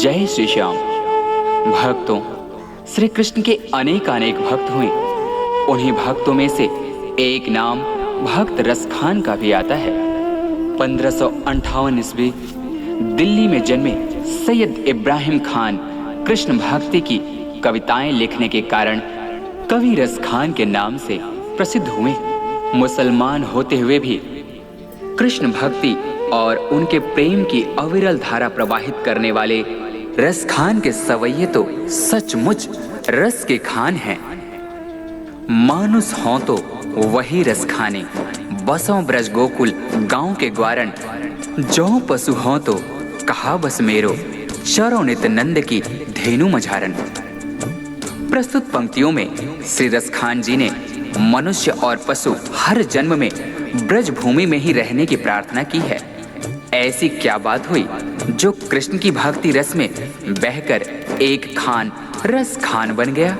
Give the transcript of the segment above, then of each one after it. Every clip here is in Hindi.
जय श्री श्याम। भक्तों, श्री कृष्ण के अनेक अनेक भक्त हुए। उन्हीं भक्तों में से एक नाम भक्त रसखान का भी आता है। 1558 ईस्वी दिल्ली में जन्मे सैयद इब्राहिम खान कृष्ण भक्ति की कविताएं लिखने के कारण कवि रसखान के नाम से प्रसिद्ध हुए। मुसलमान होते हुए भी कृष्ण भक्ति और उनके प्रेम की अविरल धारा प्रवाहित करने वाले रसखान के सवैये तो सचमुच रस के खान हैं। मानुस हों तो वही रस खाने, बसों ब्रज गोकुल गांव के ग्वारण। जो पशु हों तो कहा बस मेरो, चरो नित नंद की धेनु मझारन। प्रस्तुत पंक्तियों में श्री रसखान जी ने मनुष्य और पशु हर जन्म में ब्रज भूमि में ही रहने की प्रार्थना की है। ऐसी क्या बात हुई जो कृष्ण की भक्ति रस में बहकर एक खान रस खान बन गया।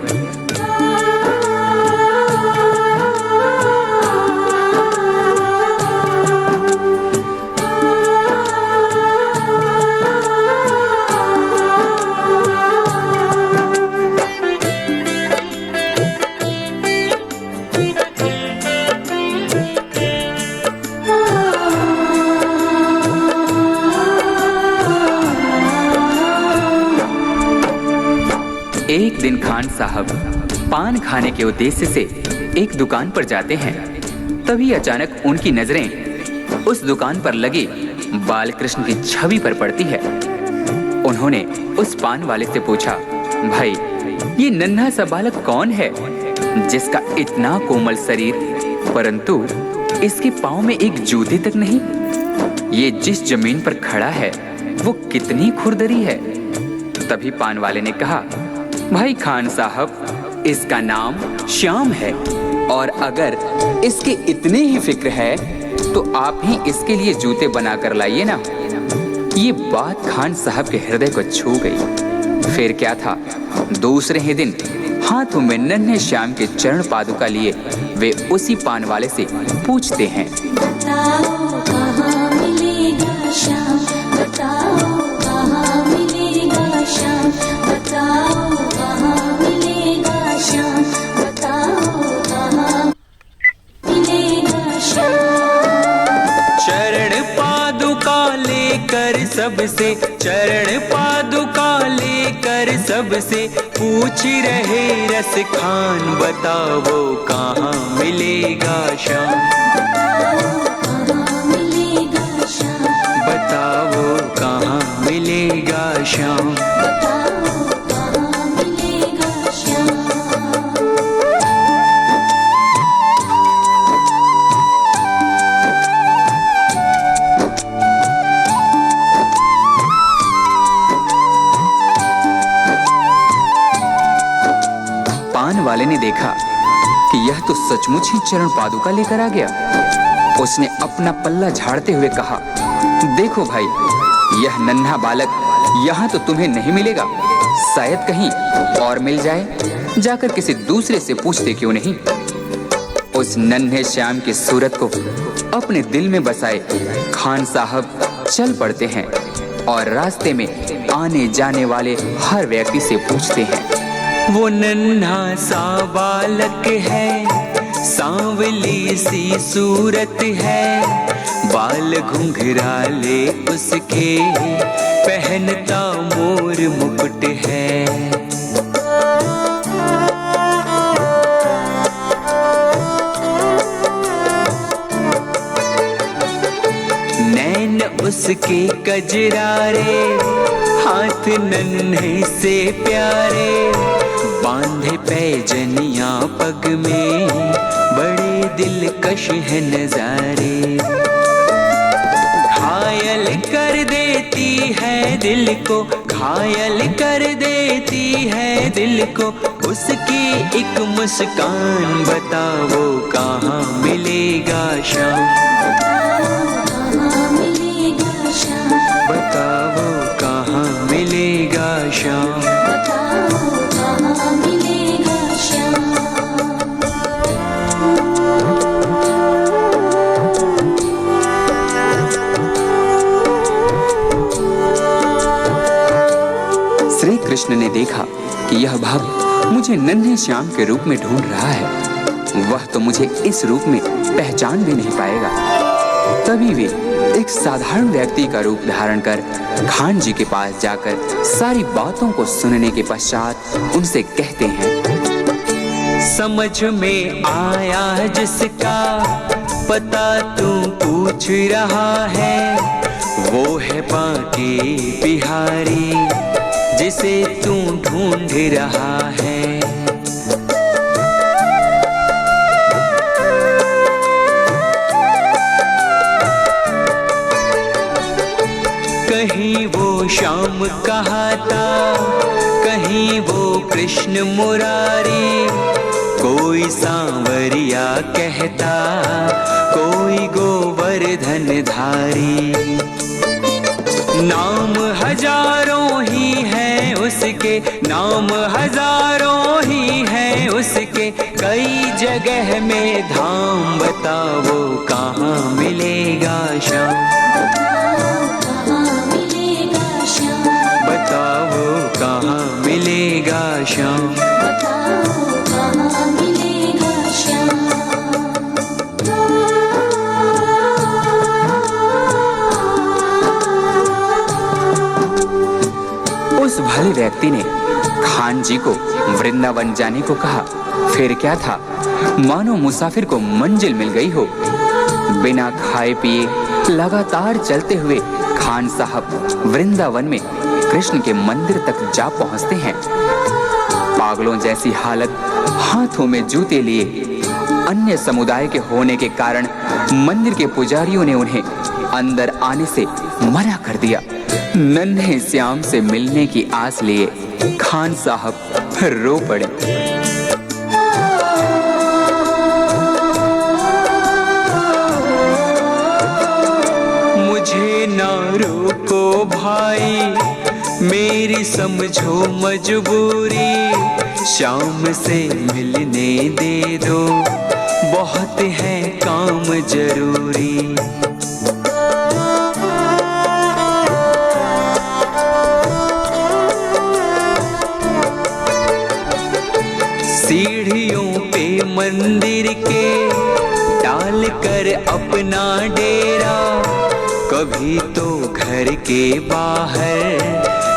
एक दिन खान साहब पान खाने के उद्देश्य से एक दुकान पर जाते हैं। तभी अचानक उनकी नजरें उस दुकान पर लगी बाल कृष्ण की छवि पर पड़ती है। उन्होंने उस पान वाले से पूछा, भाई ये नन्हा सा बालक कौन है जिसका इतना कोमल शरीर परंतु इसके पांव में एक जूते तक नहीं? ये जिस जमीन पर खड़ा है वो कितनी खुरदरी है। तभी पान वाले ने कहा, भाई खान साहब इसका नाम श्याम है और अगर इसके इतने ही फिक्र है तो आप ही इसके लिए जूते बना कर लाइए ना। ये बात खान साहब के हृदय को छू गई। फिर क्या था, दूसरे ही दिन हाथों में नन्हे श्याम के चरण पादुका लिए वे उसी पान वाले से पूछते हैं, बताओ कहाँ मिलेगा श्याम, बताओ कहाँ मिलेगा श्याम, बताओ कहाँ मिलेगा श्याम, बताओ कहाँ मिलेगा श्याम। चरण पादुका लेकर सबसे, चरण पादुका लेकर सबसे पूछ रहे रस खान, बताओ कहाँ मिलेगा श्याम, कहाँ मिलेगा श्याम, बताओ कहाँ मिलेगा श्याम, बताओ कहाँ मिलेगा श्याम। पान वाले ने देखा कि यह तो सचमुच ही चरण पादुका लेकर आ गया। उसने अपना पल्ला झाड़ते हुए कहा, देखो भाई यह नन्हा बालक यहाँ तो तुम्हें नहीं मिलेगा, शायद कहीं और मिल जाए। जाकर किसी दूसरे से पूछते क्यों नहीं। उस नन्हे श्याम की सूरत को अपने दिल में बसाए खान साहब चल पड़ते हैं और रास्ते में आने जाने वाले हर व्यक्ति से पूछते हैं, वो नन्हा सा बालक है, सांवली सी सूरत है, बाल घुंघराले उसके, पहनता मोर मुकुट है। नैन उसके कजरारे, हाथ नन्हे से प्यारे, बांधे पैजनिया पग में, बड़े दिलकश है नजारे। घायल कर देती है दिल को, घायल कर देती है दिल को, उसकी एक मुस्कान, बताओ कहाँ मिलेगा श्याम, कहाँ मिलेगा श्याम, बताओ कहाँ मिलेगा श्याम, बताओ कहाँ मिलेगा श्याम। कृष्ण ने देखा कि यह भक्त मुझे नन्हे श्याम के रूप में ढूंढ रहा है, वह तो मुझे इस रूप में पहचान भी नहीं पाएगा। तभी वे एक साधारण व्यक्ति का रूप धारण कर खान जी के पास जाकर सारी बातों को सुनने के पश्चात उनसे कहते हैं, समझ में आया जिसका पता तू पूछ रहा है, वो है बांके बिहारी जिसे तू ढूंढ रहा है। कहीं वो श्याम कहाता, कहीं वो कृष्ण मुरारी, कोई सांवरिया कहता, कोई गोवर्धन धारी। नाम हजारों ही है उसके, नाम हजारों ही है उसके, कई जगह में धाम। बताओ कहाँ मिलेगा श्याम, बताओ कहाँ मिलेगा श्याम। उस भले व्यक्ति ने खान जी को वृंदावन जाने को कहा। फिर क्या था, मानो मुसाफिर को मंजिल मिल गई हो। बिना खाए पिए लगातार चलते हुए खान साहब वृंदावन में कृष्ण के मंदिर तक जा पहुंचते हैं। पागलों जैसी हालत, हाथों में जूते लिए, अन्य समुदाय के होने के कारण मंदिर के पुजारियों ने उन्हें अंदर आने से मना कर दिया। नन्हे श्याम से मिलने की आस लिए खान साहब रो पड़े। मुझे ना रोको भाई, मेरी समझो मजबूरी, शाम से मिलने दे दो, बहुत है काम जरूरी। सीढ़ियों पे मंदिर के डाल कर अपना डेरा, कभी तो घर के बाहर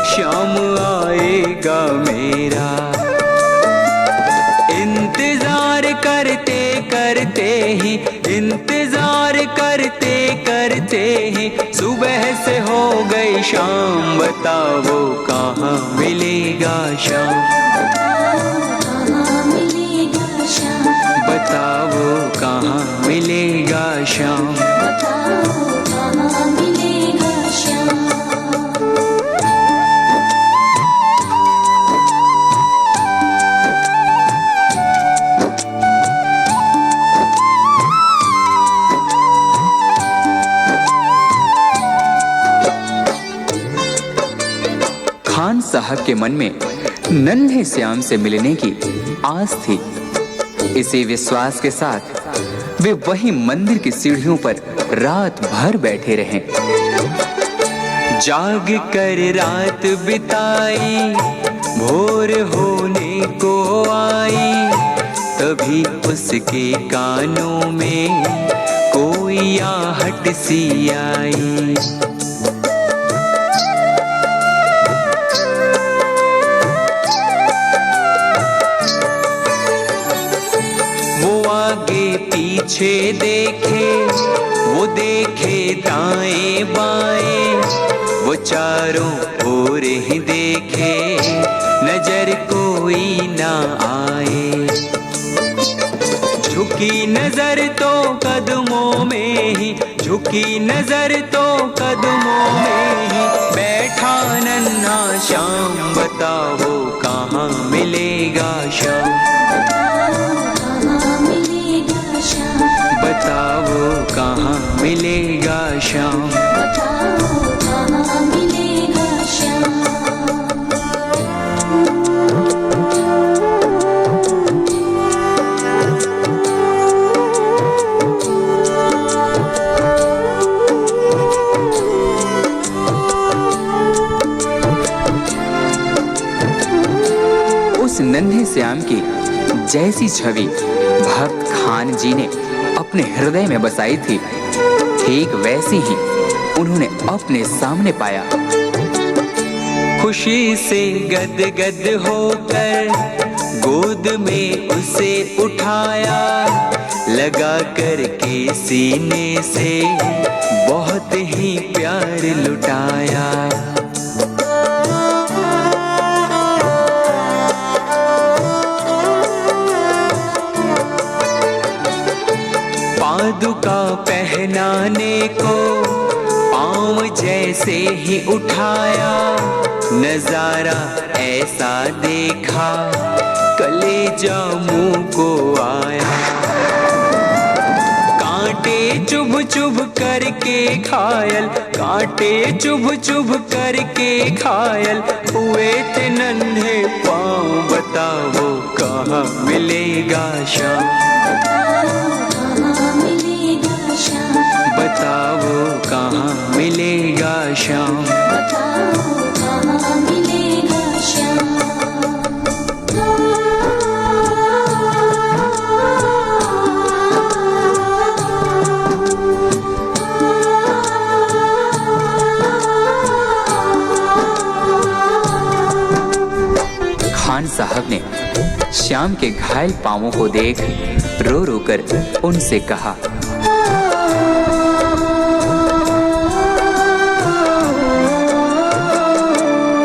शाम आएगा मेरा। इंतजार करते करते ही, इंतजार करते करते ही सुबह से हो गई शाम। बताओ कहाँ मिलेगा शाम, बताओ कहाँ मिलेगा श्याम। खान साहब के मन में नन्हे श्याम से मिलने की आस थी। इसी विश्वास के साथ वे वही मंदिर की सीढ़ियों पर रात भर बैठे रहे। जाग कर रात बिताई, भोर होने को आई, तभी उसके कानों में कोई आहट सी आई। पीछे देखे, वो देखे दाएं बाएं, वो चारों ओर ही देखे, नजर कोई ना आए। झुकी नजर तो कदमों में ही, झुकी नजर तो कदमों में ही बैठा नन्हा श्याम। बताओ कहाँ मिलेगा श्याम, बताओ कहाँ मिलेगा श्याम। श्याम की जैसी छवि भक्त खान जी ने अपने हृदय में बसाई थी, ठीक वैसी ही उन्होंने अपने सामने पाया। खुशी से गदगद होकर गोद में उसे उठाया, लगा कर के सीने से बहुत ही प्यार लुटाया। पादुका पहनाने को पाँव जैसे ही उठाया, नजारा ऐसा देखा कलेजा मुंह को आया। कांटे चुभ चुभ करके घायल, कांटे चुभ चुभ करके घायल हुए थे नन्हे पाँव। बताओ कहाँ मिलेगा श्याम, बताओ कहाँ मिलेगा श्याम। खान साहब ने श्याम के घायल पांवों को देख रो रो कर उनसे कहा,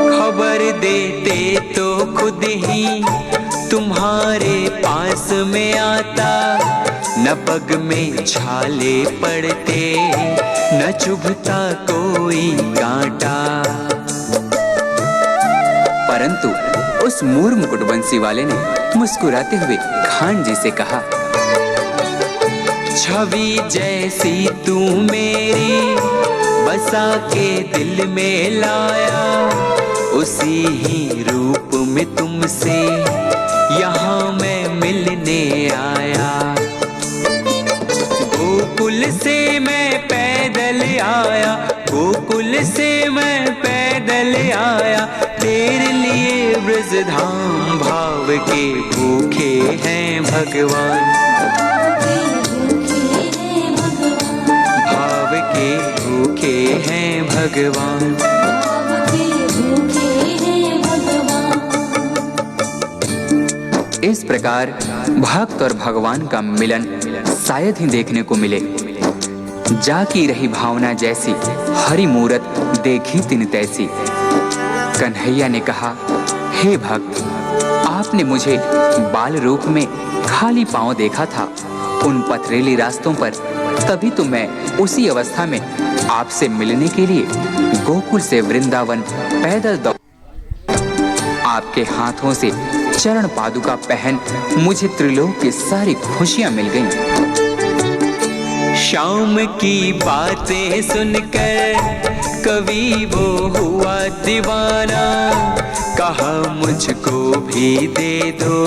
खबर देते तो खुद ही तुम्हारे पास में आता, न पग में छाले पड़ते न चुभता कोई कांटा। परंतु उस मूर मुकुटबंसी वाले ने मुस्कुराते हुए खान जी से कहा, छवि जैसी तू मेरी बसा के दिल में लाया, उसी ही रूप में तुमसे यहाँ मैं मिलने आया। गोकुल से मैं पैदल आया, गोकुल से मैं पैदल आया, तेरे लिए ब्रजधाम। भाव के भूखे हैं भगवान, भाव के भूखे हैं भगवान। इस प्रकार भक्त और भगवान का मिलन शायद ही देखने को मिले। जाकी रही भावना जैसी हरि मूरत देखी तिन तैसी। कन्हैया ने कहा, हे भक्त, आपने मुझे बाल रूप में खाली पांव देखा था उन पथरीली रास्तों पर, तभी तो मैं उसी अवस्था में आपसे मिलने के लिए गोकुल से वृंदावन पैदल दौड़। आपके हाथों से चरण पादुका पहन मुझे त्रिलोक की सारी खुशियां मिल गईं। शाम की बातें सुनकर कवि वो हुआ दीवाना, कहा मुझको भी दे दो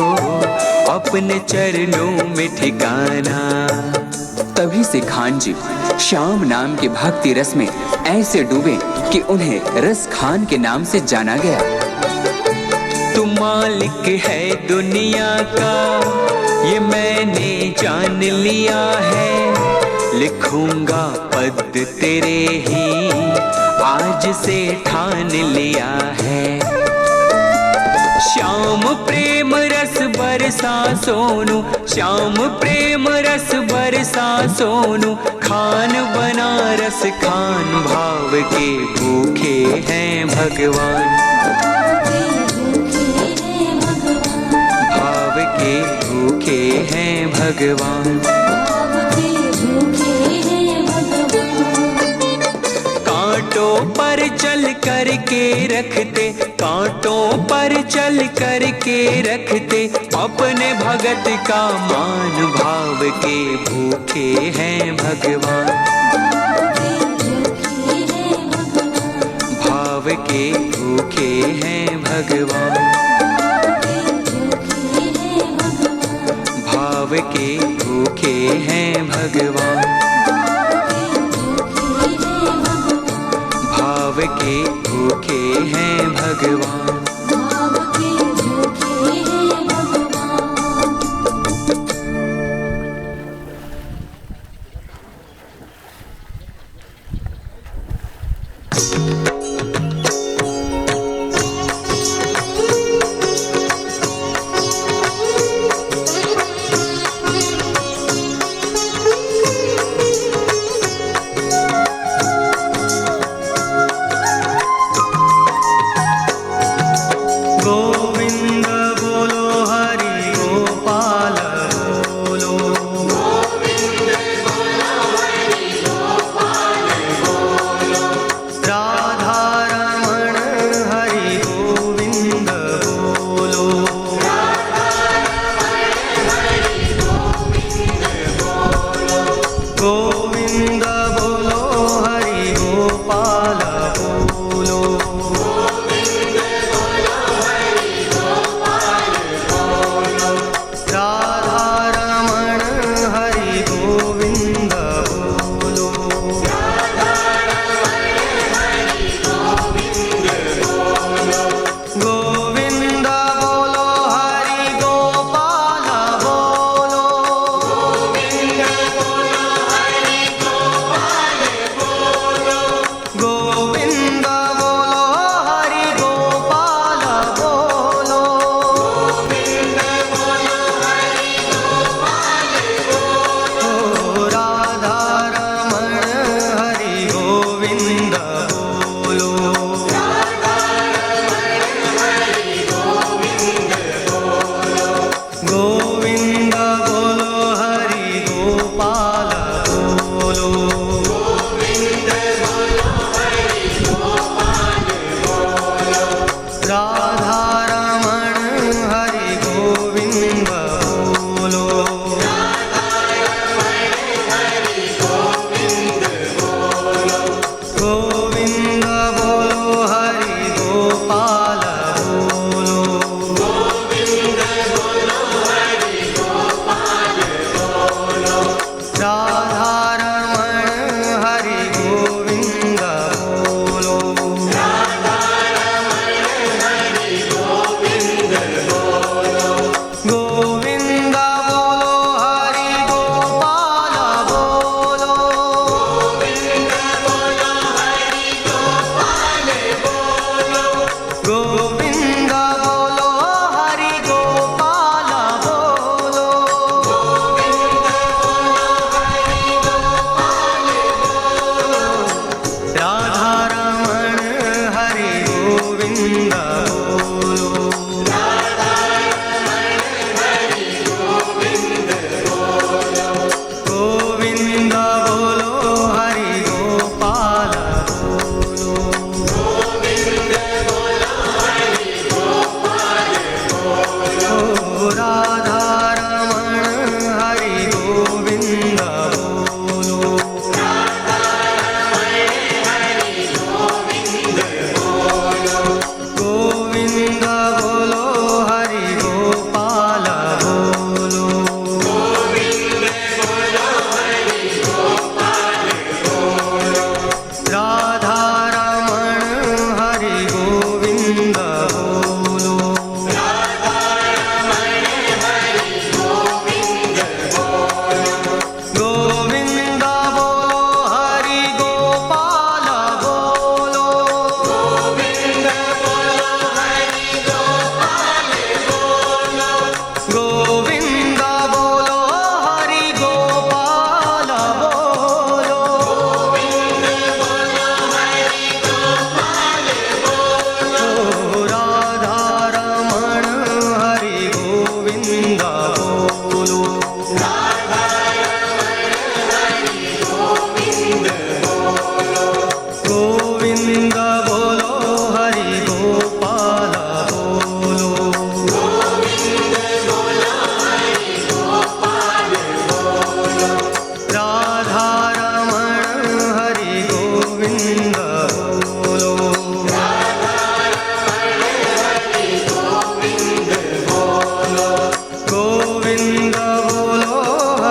अपने चरणों में ठिकाना। तभी से खान जी श्याम नाम के भक्ति रस में ऐसे डूबे कि उन्हें रस खान के नाम से जाना गया। तू मालिक है दुनिया का ये मैंने जान लिया है, लिखूंगा पद तेरे ही आज से ठान लिया है। श्याम प्रेम रस बरसा सोनू, श्याम प्रेम रस बरसा सोनू, खान बनारस खान। भाव के भूखे हैं भगवान, भाव के भूखे हैं भगवान। कांटों पर चल कर के रखते, कांटों पर चल कर के रखते अपने भगत का मान। भाव के भूखे हैं भगवान, भाव के भूखे हैं भगवान, भाव के भूखे हैं भगवान, भाव के भूखे हैं भगवान।